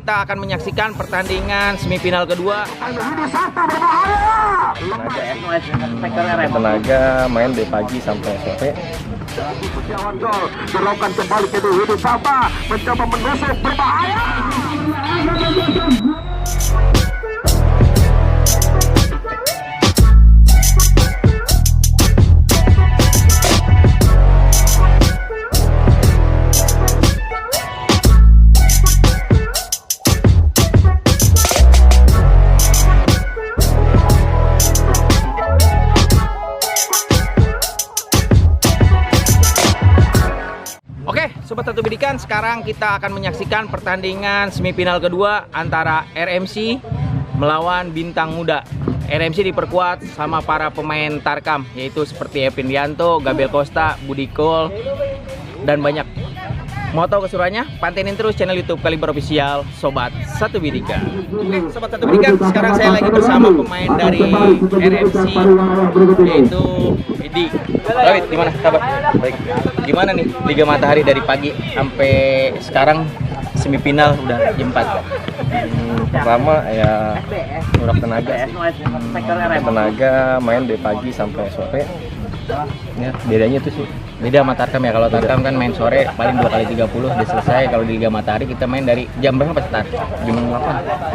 Kita akan menyaksikan pertandingan semifinal kedua. Tenaga main dari pagi sampai sore. Dilakukan kembali ke Widi Sapa mencoba menusuk berbahaya. Sobat Satu Bidikan, sekarang kita akan menyaksikan pertandingan semifinal kedua antara RMC melawan Bintang Muda. RMC diperkuat sama para pemain Tarkam, yaitu seperti Evin Dianto, Gabriel Costa, Budi Kol, dan banyak. Mau tahu keseruannya? Pantengin terus channel YouTube Kaliber Official, Sobat Satu Bidikan. Oke, Sobat Satu Bidikan, sekarang saya lagi bersama pemain dari RMC, yaitu Idi. David, gimana kabar? Baik. Gimana nih Liga Matahari dari pagi sampai sekarang semifinal udah jam 4? Pertama ya nguras tenaga sih. Tenaga main dari pagi sampai sore. Ya, bedanya itu sih. Beda sama Tarkam ya, kalau Tarkam kan main sore paling 2 kali 30 udah selesai. Kalau di Liga Matahari kita main dari jam berapa start?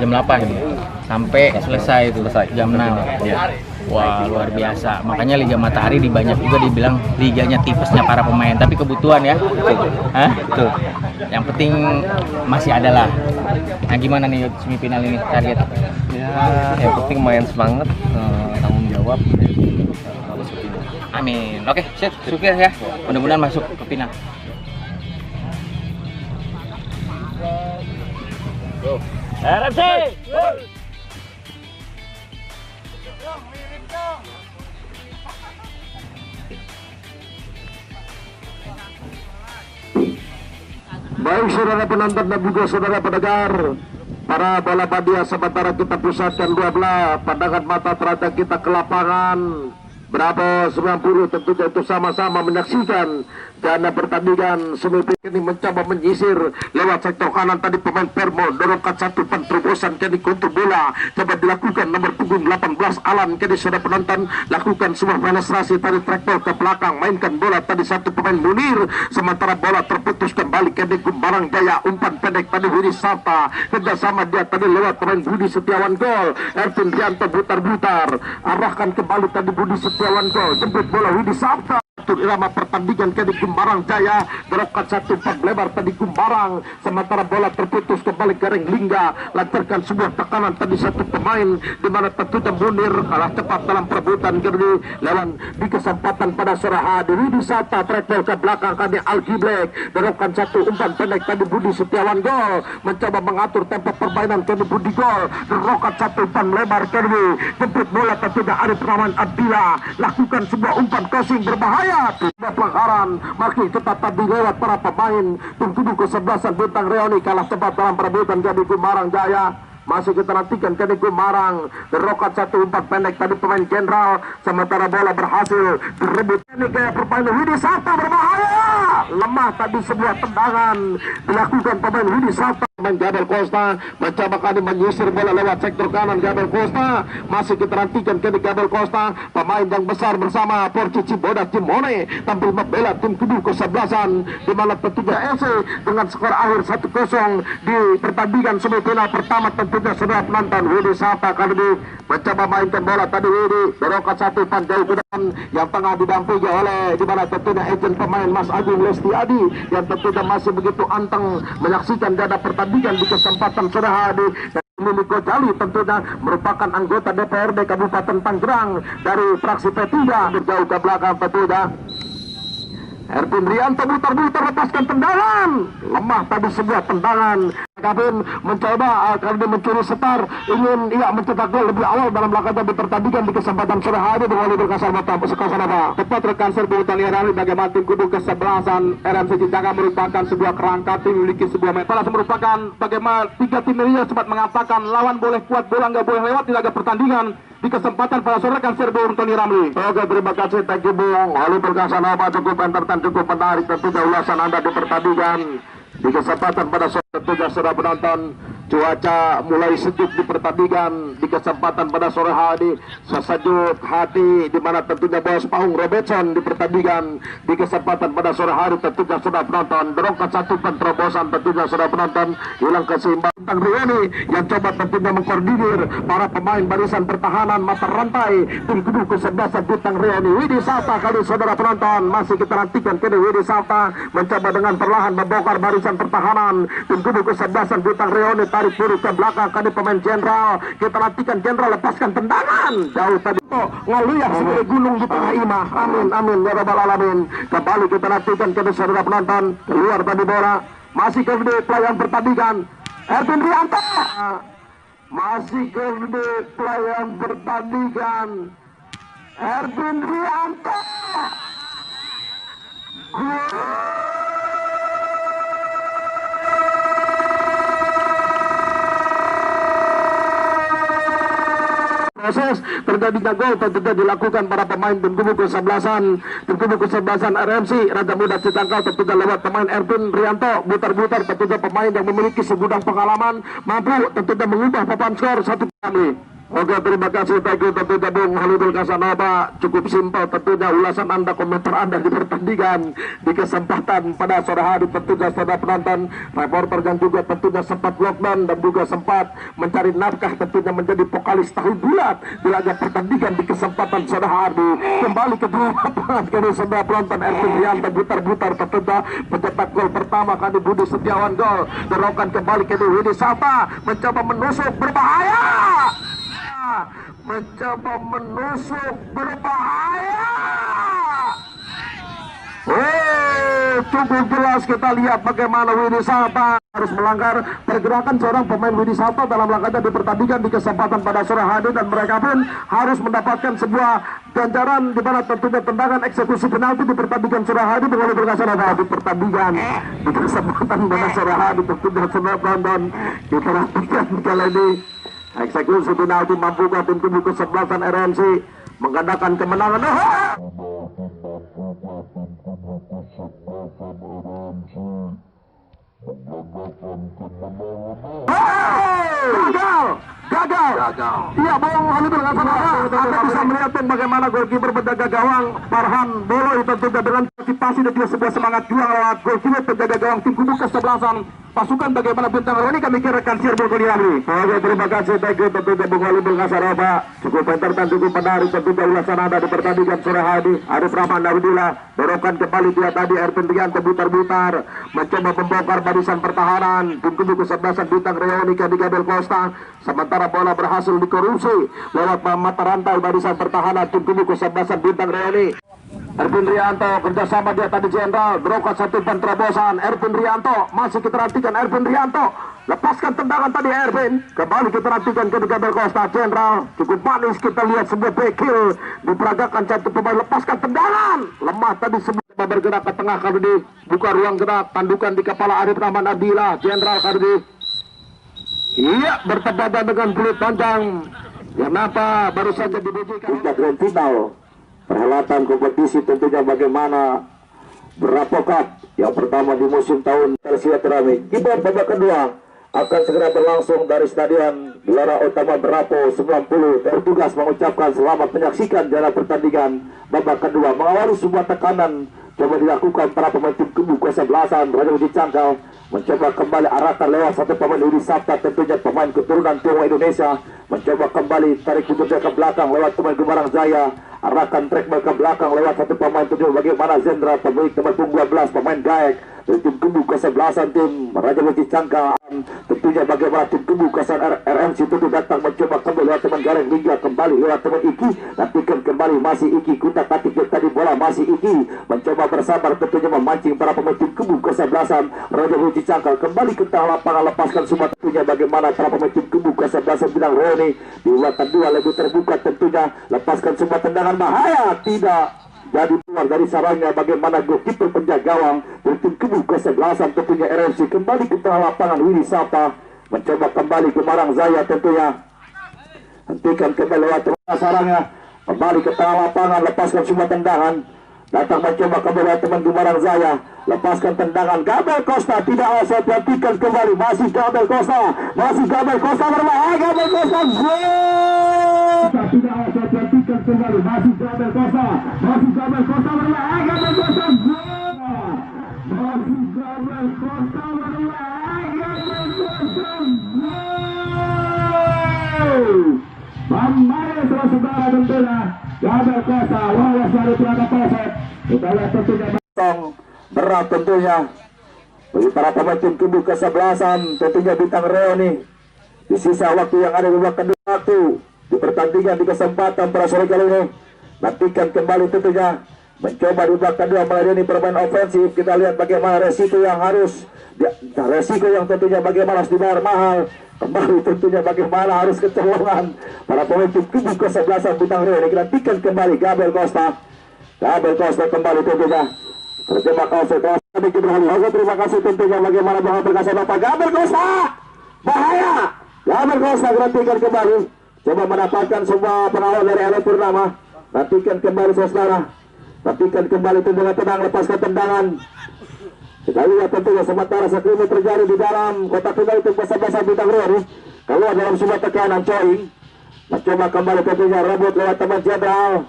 Jam 8 sampai selesai itu jam 6 ya. Wah, luar biasa. Makanya Liga Matahari di banyak juga dibilang liganya tipesnya para pemain, tapi kebutuhan ya. Hah? Tuh. Yang penting masih ada lah. Nah, gimana nih semifinal ini target? Ya, yang penting main semangat, tanggung jawab. Amin. Oke, sukses ya. Mudah-mudahan masuk ke final. RMC. Baik saudara penonton dan juga saudara pendengar, para bola badia sementara kita pusatkan dua belah pandangan mata terhadap kita ke lapangan. Bravo 90 tentunya itu sama-sama menyaksikan dana pertandingan semifinal ini, mencoba menyisir lewat sektor kanan tadi pemain Permo dorongkan satu penterobosan kini kontrol bola coba dilakukan nomor punggung 18 Alan. Kini sudah penonton lakukan sebuah penetrasi tadi track ball ke belakang, mainkan bola tadi satu pemain Munir, sementara bola terputus kembali kini Gumbarang Jaya, umpan pendek tadi Widi Sapa kerjasama dia tadi lewat pemain Budi Setiawan gol. Ervin Rianto butar-butar arahkan kembali tadi Budi Setiawan gol, jemput bola Widi Sapa. Irama pertandingan kini Gumbarang Jaya berangkat satu empat lebar tadi Gumbarang, sementara bola terputus kembali ke Lingga, lancarkan sebuah tekanan tadi satu pemain di mana tentunya Munir kalah cepat dalam perebutan kini lawan di kesempatan pada sore hari. Widi Sapa travel ke belakang kali Algiblek berangkat satu umpan pendek tadi Budi Setiawan gol, mencoba mengatur tempo permainan kini Budi gol, berangkat satu umpan lebar kini jemput bola tentunya Arif Rahman Abdillah lakukan sebuah umpan crossing berbahaya. Tidak pelanggaran, makin ketat tadi lewat para pemain tim kubu kesebelasan Bintang Reoni kalah cepat dalam perebutan jadi Gumbarang Jaya. Masih kita nantikan kini Gumbarang berokat satu umpan pendek tadi pemain Jenderal, sementara bola berhasil direbut ini kayak permainan Widi Sapa berbahaya, lemah tadi sebuah tendangan dilakukan pemain Widi Sapa. Gabriel Costa mencoba kali menyisir bola lewat sektor kanan. Gabriel Costa masih kita nantikan kini Gabriel Costa, pemain yang besar bersama Porci Ciboda Cimone tampil membela tim kubu kesebelasan di mana tentunya FC dengan skor akhir 1-0 di pertandingan semifinal pertama. Tentunya sudah penonton Widi Sapa kali ini mencoba mainkan bola tadi Widi berokat satu pan jauh ke depan yang tengah didampingi oleh di mana tentunya agent pemain Mas Agung Lestiadi yang tentunya masih begitu anteng menyaksikan dana pertandingan di kesempatan sore hari. Mimi Gojali tentunya merupakan anggota DPRD Kabupaten Tangerang dari fraksi P3 berjauh ke belakang tentunya. Ervin Rianto muter-muter lepaskan tendangan, lemah tadi sebuah tendangan. Kevin mencoba kali mencuri setar, ingin mencetak gol lebih awal dalam laga di pertandingan di kesempatan sore hari dengan Oliver Kasarmata. Tepat rekan serbu Tania Rally bagaimana tim kubu kesebelasan RMC Cicaka merupakan sebuah kerangka tim memiliki sebuah metode, merupakan bagaimana tiga tim ini sempat mengatakan lawan boleh kuat, bola nggak boleh lewat di laga pertandingan di kesempatan pada sore rekan serbu Tony Ramli. Oke, terima kasih, thank you Bung Oliver Kasarmata, cukup entertain, cukup menarik tentunya ulasan Anda di pertandingan di kesempatan pada sore. Tentunya sudah penonton Cuaca mulai sejuk di pertandingan di kesempatan pada sore hari. Sesejuk hati di mana tentunya Bos Paung Robertson di pertandingan di kesempatan pada sore hari tentunya sudah penonton. Berongkat satu penerobosan tentunya sudah penonton. Hilang keseimbangan Bintang Rioni yang coba tentunya mengkoordinir para pemain barisan pertahanan mata rantai tim kubu kesebelasan Bintang Rioni. Widi Salta kali saudara penonton masih kita nantikan kini Widi Salta mencoba dengan perlahan membongkar barisan pertahanan tim kubu kesebelasan Bintang Rioni. Tarik kiri ke belakang kali pemain Jenderal. Kita nantikan Jenderal lepaskan tendangan jauh tadi ngaluyah sebagai gunung di tengah imah. Amin amin ya rabbal alamin. Kembali kita nantikan kini saudara penonton. Keluar tadi bola masih ke pelayan pertandingan Erwin Rianto. Masih ke pelayan pertandingan Erwin Rianto. Proses terjadinya gol tentunya dilakukan para pemain tim kubu kesebelasan RMC Raja Muda Citangkal tentunya lewat pemain Erwin Rianto. Butar-butar tentunya pemain yang memiliki segudang pengalaman mampu tentunya mengubah papan skor satu kali. Oke, terima kasih tentunya Bung Halidul Kasanova. Cukup simpel tentunya ulasan Anda, komentar Anda di pertandingan di kesempatan pada sore hari tentunya saudara penonton. Reporter yang juga tentunya sempat lockdown dan juga sempat mencari nafkah tentunya menjadi vokalis tahu bulat di laga pertandingan di kesempatan sore hari. Kembali ke lapangan kini saudara penonton Erwin Rianto butar-butar tentunya pencetak gol pertama kali Budi Setiawan gol. Dorongkan kembali ke Widi Salta mencoba menusuk berbahaya. Mencoba menusuk berbahaya. Cukup jelas kita lihat bagaimana Widi Salta harus melanggar pergerakan seorang pemain Widi Salta dalam langkahnya di pertandingan di kesempatan pada sore hari, dan mereka pun harus mendapatkan sebuah ganjaran di mana tentunya tendangan eksekusi penalti di pertandingan sore hari dengan berkasar di pertandingan di kesempatan pada sore hari tentunya semua penonton kita nantikan kali ini eksekusi penalti mampukah tim kubu kesebelasan RMC menggandakan kemenangan. Gagal. Iya, Bung Halidul Kasanova. Anda bisa melihat bagaimana golkiper penjaga gawang Farhan Bolo itu tentunya dengan partisipasi dan juga sebuah semangat juang lewat golkiper penjaga gawang tim kubu kesebelasan pasukan bagaimana Bintang Rioni. Kami kira rekan Sirbo Kuliani. Oke, terima kasih tentunya Bung Halidul Kasanova. Cukup entertain, cukup menarik tentunya ulasan Anda di pertandingan sore hari. Arif Rahman Naudillah dorongkan kembali dia tadi Erwin Rianto butar-butar mencoba membongkar barisan pertahanan tim kubu kesebelasan Bintang Rioni ke Gabel Costa. Sementara bola berhasil dikorupsi lewat mata rantai barisan pertahanan tim kubu kesebelasan Bintang Rioni. Erwin Rianto kerjasama dia tadi Jenderal. Berongkat satu penerobosan Erwin Rianto. Masih kita nantikan Erwin Rianto. Lepaskan tendangan tadi Erwin. Kembali kita nantikan ke Gabel Costa. Jenderal cukup manis kita lihat sebuah bekil diperagakan satu pemain. Lepaskan tendangan. Lemah tadi sebuah bergerak ke tengah kali ini. Buka ruang gerak. Tandukan di kepala Arif Rahman Abdillah. Jenderal kali ini. Iya, bertepatan dengan kulit panjang. Yang napa baru saja dibujikan. Grand final perhelatan kompetisi tentunya bagaimana Bravo Cup yang pertama di musim tahun tersilaturahmi. Kibar babak kedua akan segera berlangsung dari Stadion Gelora Utama Bravo 90. Bertugas mengucapkan selamat menyaksikan jalannya pertandingan babak kedua. Mengawali sebuah tekanan coba dilakukan para pemain tim kubu kesebelasan Raja Muda Citangkal mencoba kembali arahkan lewat satu pemain Widi Salta tentunya pemain keturunan Tionghoa Indonesia mencoba kembali tarik pututnya ke belakang lewat pemain Gemarang Jaya, arahkan track ke belakang lewat satu pemain tentunya bagaimana Zendra pemilik nomor 12 pemain Gaek dari tim kubu kesebelasan tim Raja Muda Citangkal. Tentunya bagaimana tim kubu kesebelasan RMC itu datang mencoba kembali lewat teman Gareng hingga kembali lewat teman Iki, nantikan kembali masih Iki kutak katik tadi bola masih Iki mencoba bersabar tentunya memancing para pemain tim kubu kesebelasan Raja Muda Citangkal kembali ke tengah lapangan lepaskan semua tentunya bagaimana para pemain tim kubu kesebelasan Bintang Rioni di urutan dua lebih terbuka tentunya lepaskan semua tendangan bahaya tidak jadi keluar dari sarangnya bagaimana golkiper penjaga gawang dari tim kubu kesebelasan tentunya RMC kembali ke tengah lapangan Widi Salta mencoba kembali ke Gemarang Jaya tentunya hentikan kembali lewat tengah sarangnya kembali ke tengah lapangan lepaskan semua tendangan Datang mencoba kembali teman Gumarang Zaya. Lepaskan tendangan Gabel Costa, tidak asal perhatikan kembali. Masih Gabel Costa berbahaya. Gabel Costa gol. Tidak asal perhatikan kembali. Masih Gabel Costa berbahaya. Gabel Costa gol. Masih Gabel Costa berbahaya. Gabel Costa gol. Pemain saudara tentunya Gabel Costa lolos dari perangkap Polsek. Kita lihat tentunya berat tentunya bagi para pemain tim kubu kesebelasan, tentunya Bintang Reo nih di sisa waktu yang ada di belakang waktu di pertandingan di kesempatan para sore kali ini. Nantikan kembali tentunya mencoba di belakang dua melayani permain ofensif. Kita lihat bagaimana resiko yang tentunya bagaimana harus dibayar mahal. Kembali tentunya bagaimana harus kecolongan para pemain tim kubu kesebelasan Bintang Reo ini. Nantikan kembali Gabel Costa kembali tentunya terjebak offside. Terima kasih tentunya bagaimana bahwa berkasih Bapak Gabel Costa bahaya. Gabel Costa nantikan kembali, coba mendapatkan sebuah pengawal dari Ellen Purnama. Nantikan kembali saudara, nantikan kembali tentunya tenang, lepaskan tendangan. Kita lihat tentunya sementara sekali terjadi di dalam kotak penalti tim kesebelasan Bintang Reo. Keluar dalam sebuah tekanan Coing, mencoba kembali tentunya rebut lewat teman Jenderal.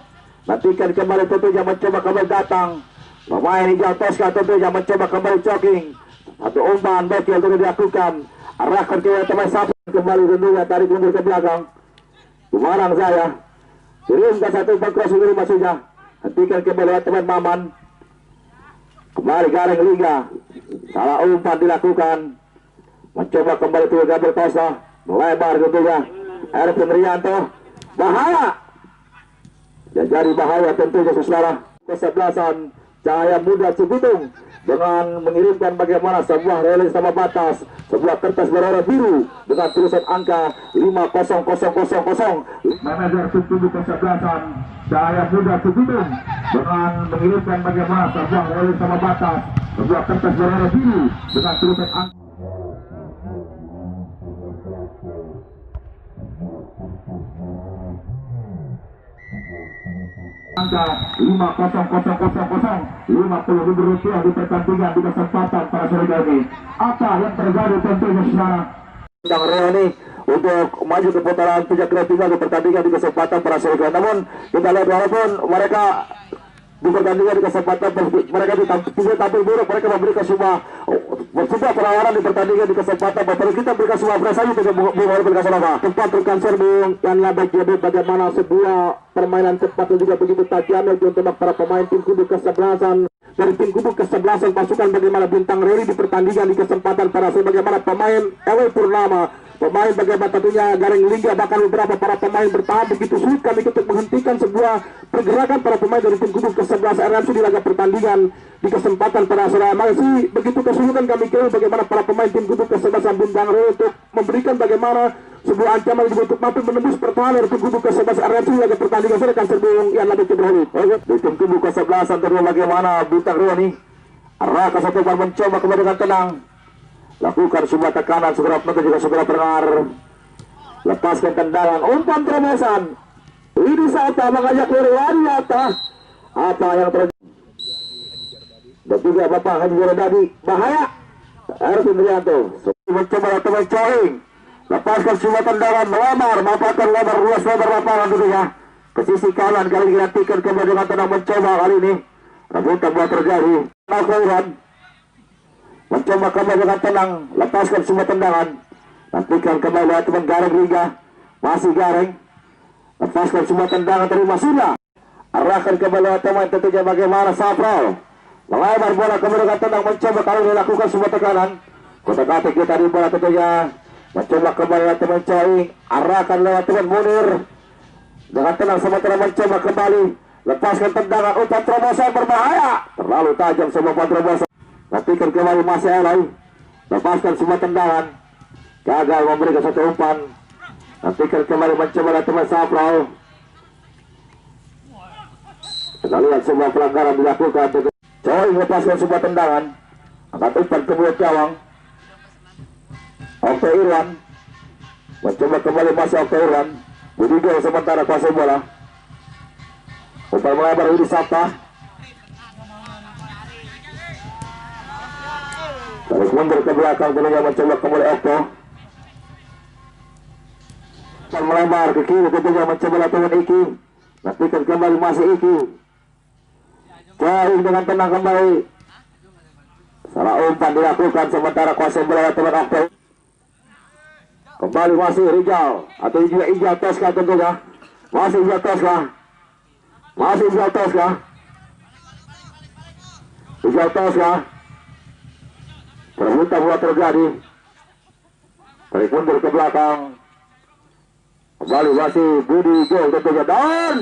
Nantikan kembali tentunya mencoba kembali datang pemain hijau Tosca tentunya mencoba kembali jogging. Satu umpan bekil tentunya dilakukan, arahkan ke teman Sapi kembali tentunya tarik mundur ke belakang. Gumarang Zaya kirimkan satu umpan cross ini maksudnya. Nantikan kembali teman Maman. Kembali Gareng Liga, salah umpan dilakukan, mencoba kembali ke Gabel Costa, melebar tentunya. Erwin Rianto bahaya. Jadi bahaya tentunya saudara. Kesebelasan Cahaya Muda Cibitung dengan mengirimkan bagaimana sebuah relis sama batas, sebuah kertas berwarna biru dengan tulisan angka 50000. Manajer tim kesebelasan Cahaya Muda Cibitung dengan mengirimkan bagaimana sebuah relis sama batas, sebuah kertas berwarna biru dengan tulisan angka angka 50000, Rp50.000 di pertandingan di kesempatan para sore ini. Apa yang terjadi tentunya saudara? Bintang Reo ini untuk maju ke putaran 3 ketiga di pertandingan di kesempatan para sore ini. Namun kita lihat walaupun mereka di pertandingan di kesempatan mereka tampil buruk, mereka memberikan sebuah penawaran di pertandingan di kesempatan. Bapak kita berikan sebuah prestasi untuk memberikan apa? Tempat rekan Serbung yang labak jadi bagaimana sebuah permainan cepat dan juga begitu tajam untuk para pemain tim kubu kesebelasan. Dari tim kubu kesebelasan pasukan bagaimana Bintang Reo di pertandingan di kesempatan para bagaimana pemain Ellen Purnama, pemain bagaimana tentunya Gareng Liga, bahkan beberapa para pemain bertahan begitu sulit kami untuk menghentikan sebuah pergerakan para pemain dari tim kubu kesebelasan RMC di laga pertandingan di kesempatan para saudara. Masih begitu kesulitan kami kira bagaimana para pemain tim kubu kesebelasan Bintang Reo untuk memberikan bagaimana sebuah ancaman juga untuk mampu menembus pertahanan dari tim kubu kesebelasan RMC di laga pertandingan. Saya akan Serbung yang lebih Ibrahim di tim kubu kesebelasan terus bagaimana Bintang Reo nih arahkan satu bal mencoba kembali dengan tenang, lakukan sebuah tekanan segera penonton juga segera pendengar, lepaskan tendangan umpan terobosan ini saat mengajak Wariata. Apa yang terjadi? Dan juga Bapak Haji Jorodadi bahaya. Erwin Rianto mencoba teman Coing, lepaskan sebuah tendangan melamar, manfaatkan luas lebar lapangan tentunya ke sisi kanan. Kali ini nantikan kembali dengan tenang mencoba kali ini rebutan buat terjadi. Nakauran mencoba kembali dengan tenang, lepaskan semua tendangan, nantikan kembali teman Gareng Liga, masih Gareng, lepaskan semua tendangan, terima sudah, arahkan kembali teman tentunya bagaimana Sapral, melebar bola kembali dengan tenang, mencoba kali ini lakukan semua tekanan, kotak-katik kita di bola tentunya, mencoba kembali teman Coing, arahkan lewat teman Munir, dengan tenang sementara mencoba kembali, lepaskan tendangan, umpan terobosan berbahaya, terlalu tajam semua umpan terobosan. Nantikan kembali masih Elai, lepaskan semua tendangan, gagal memberikan satu umpan. Nantikan kembali mencoba teman Sapral. Kita lihat semua pelanggaran dilakukan. Coy lepaskan semua tendangan, angkat umpan ke mulut gawang. Okta Irwan mencoba kembali masih Okta Irwan. Budigo sementara kuasai bola. Umpan melebar Widi Sabta. Tarik mundur ke belakang tentunya mencoba kembali Eko. Dan melebar ke kiri tentunya mencoba lakukan Iki. Nantikan kembali masih Iki. Jauh dengan tenang kembali. Salah umpan dilakukan sementara kuasa bola teman Eko. Kembali masih Rijal atau juga Ijal Tosca tentunya. Masih Ijal Tosca. Masih Ijal Tosca. Ijal Tosca. Perebutan bola terjadi. Tarik mundur ke belakang. Kembali masih Budi Gol tentunya dan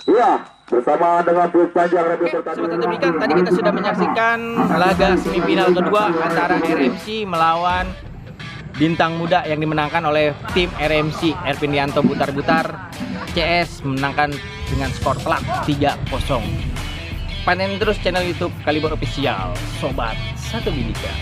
iya bersama dengan Put Panjang Rebel Sobat Demikian, tadi kita sudah menyaksikan laga semifinal kedua antara RMC melawan Bintang Muda yang dimenangkan oleh tim RMC. Ervindianto Butar-Butar CS menangkan dengan skor telak 3-0. Pantengin terus channel YouTube Kaliber Official, Sobat Satu Bidikan.